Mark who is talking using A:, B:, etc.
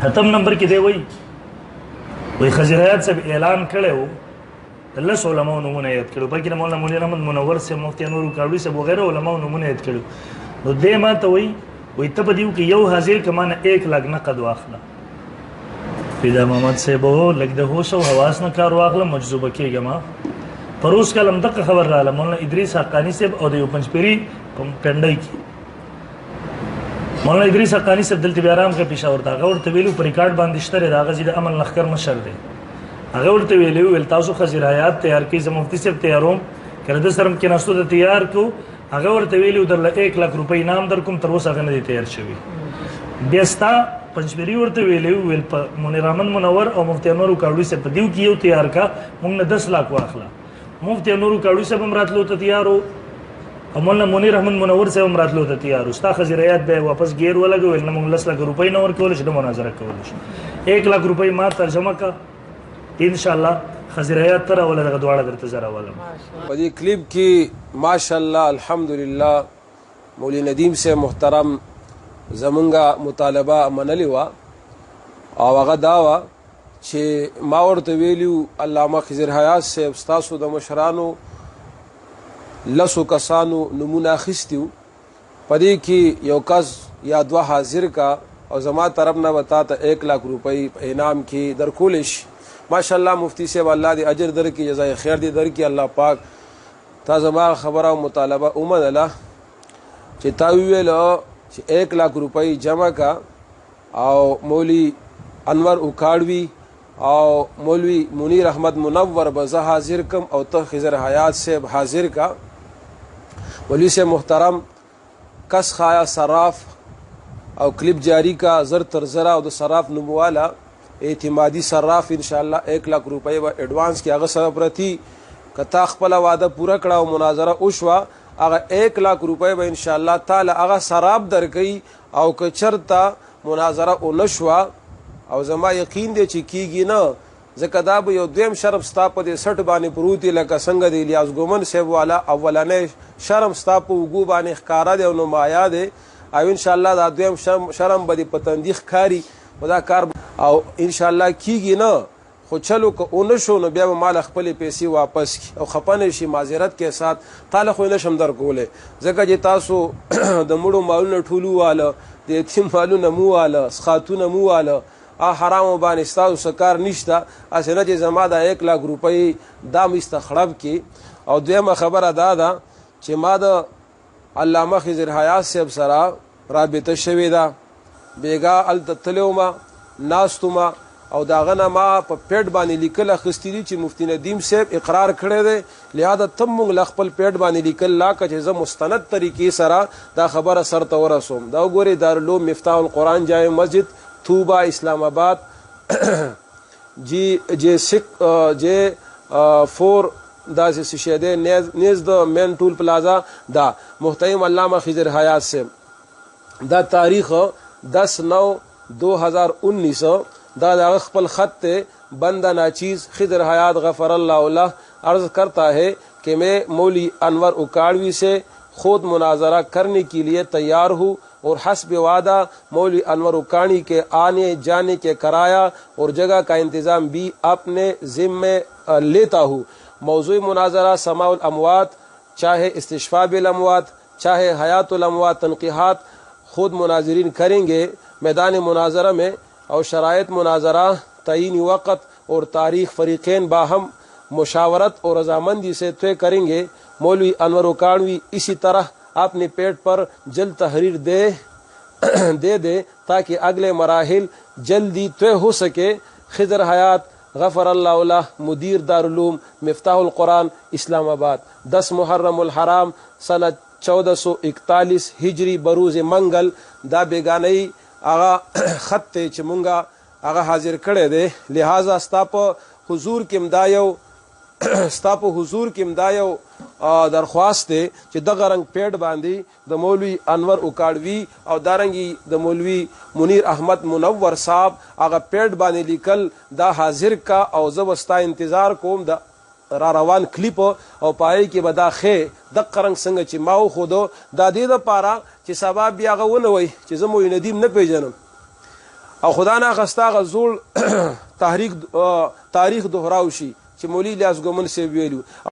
A: اتم نمبر کې دی وای خضر حیات صاحب اعلان کړو د 10 علماء نمونه یاد کړو پکې مولانا منیر احمد منور سے مفتی انور کاروی سے وغیرہ علماء نمونه یاد کړو نو دې ما ته وای ته په دیو کې یو حاضر کمانه 1 لک نقد واخله پیدا محمد صاحب لګ د هوش او حواس نه کار واخله مجذوبه کېږه ما پروس کلم دغه خبر رااله مولانا ادریس حقانی صاحب او د یو پنځپيري پندای کې مولانا ادریس حقانی صاحب دلته بیا آرام کې پېښور دا غور ته ویلو پر ریکارډ باندې شته دا غزي د عمل لخر مشر دی هغه ورته ویلو ول تاسو خزر حیات تیار کې زم مفتی صاحب تیاروم کړه د سرم کې نستو د تیار کو هغه ورته ویلو در 1 لک روپۍ انعام در کوم تر اوسه غنه تیار شوی بیاستا پنځپيري ورته ویلو ول منیر احمد منور او مفتی انور کاروی صاحب په دیو کې یو تیار کا موږ 10 لک واخلا مفتی انور کاروی صاحب هم راتلو ته تیارو مولانا منیر احمد منور صاحب هم راتلو ته تیارو ستا خزر حیات به واپس غیر ولګو ول نه موږ 10 لک روپۍ نور کول شي د مناظره کول شي 1 لک روپۍ ما ترجمه کا ان شاء الله خزر حیات تر ولا دغه دواړه درته زرا ولم
B: په دې کلیپ کې ماشاءالله الحمدلله مولوی ندیم سے محترم زمونږه مطالبه منلی وا او هغه دا وا چې ما ورته ویلو علامه خضر حیات صاحب ستاسو د مشرانو لسو کسانو نمونه اخیستیو په دې کې یو کس یا دوه حاضر کا او زما طرف نه وتا ته 1 لک روپۍ انعام کې درکول شي ماشاءالله مفتی صاحب الله دې اجر درکړي جزای خیر دې درکړي الله پاک تا زما خبره او مطالبه ومنله چې تا ویل چې 1 لک روپۍ جمع کا او مولوی انور اوکاړوی او مولوی منیر احمد منور بزه حاضر کم او ته خضر حیات صاحب حاضر کا مولوی سے محترم کس خایا صراف او کلپ جاری کا زر تر زرا او د صراف نموالا اعتمادی صراف انشاءاللہ 1 لک روپۍ و ایڈوانس کی هغه سره پرتی کتا خپل وعده پورا کړه او مناظره وشوا هغه 1 لک روپۍ و انشاءاللہ تعالی هغه صراف درکې او که چرتا مناظره او نشوا او زما یقین دی چې کیږي نه ځکه دا به یو دویم شرم ستا په دې سټ باندې پروتي لکه څنګه د الیاس ګومن صاحب والا اولنې شرم ستا په وګو باندې ښکارا دی او نمایا دی او ان شاء الله دا دویم شرم به په تندیخ کاری ودا کار او ان شاء الله کیږي نه خو چلو که اون شو نو بیا مال خپل پیسې واپس کی او خپنه شي معذرت کې ساتھ تعالی خو نه شم در کوله ځکه چې تاسو د مړو مالونه ټولو واله د یتیم مالونه مو واله خاتون مو واله حرام باندې تاسو سکار نشته اسنه چې زما دا 1 لک روپۍ دا مستخرب کی او دویمه خبره دا ده چې ما د علامه خضر حیات صاحب سره رابطه شوې ده بیګا التتلوما ناستوما او داغه نه ما په پیډ باندې لیکل اخستې دي چې مفتی ندیم صاحب اقرار کړی دی لہذا تم موږ خپل پیډ باندې لیکل لا چې زه مستند طریقې سره دا خبره سر ته ورسوم دا وګوري دارالعلوم مفتاح القرآن جامع مسجد توبه اسلام آباد جے 4 دا سے شیدے نیز دا مین ټول پلازا دا محترم علامہ خضر حیات سے دا تاریخ 10/9/2019 دا خپل خط تے بندہ ناچیز خضر حیات غفر اللہ له عرض کرتا ہے کہ میں مولوی انور اوکاڑوی سے خود مناظرہ کرنے کے لیے تیار ہوں اور حسب وعدہ مولوی انور اوکاڑی کے آنے جانے کے کرایہ اور جگہ کا انتظام بھی اپنے ذمے لیتا ہوں موضوع مناظرہ سماع الاموات چاہے استشفاء بالاموات چاہے حیات الاموات تنقیحات خود مناظرین کریں گے میدان مناظرہ میں اور شرائط مناظرہ تعین وقت اور تاریخ فریقین باہم مشاورت اور رضامندی سے طے کریں گے مولوی انور اوکاڑوی اسی طرح اپنے پیٹ پر جلد تحریر دے تاکہ اگلے مراحل جلدی طے ہو سکے خضر حیات غفر اللہ له مدیر دارالعلوم مفتاح القرآن اسلام آباد 10 محرم الحرام سنہ 1441 ہجری بروز منگل دا بیگانئی آغا خط تے چې مونږه هغه حاضر کړی دی لہذا ستا په حضور کې مدایو درخواست دی چې دغه رنګ پیډ باندې د مولوی انور اوکاړوی او دارنګي د مولوی منیر احمد منور صاحب هغه پیډ باندې لیکل دا حاضر کا او زبستا انتظار کوم د را روان کلیپ او پای کې بدا خې د قرنګ څنګه چې ماو خودو د دې لپاره چې سبب بیا غوونه وي چې زموږ ندیم نه پیژنم او خدا نه غستا غزول تاریخ دهراو شي چې مولوی الیاس ګومن سی ویلو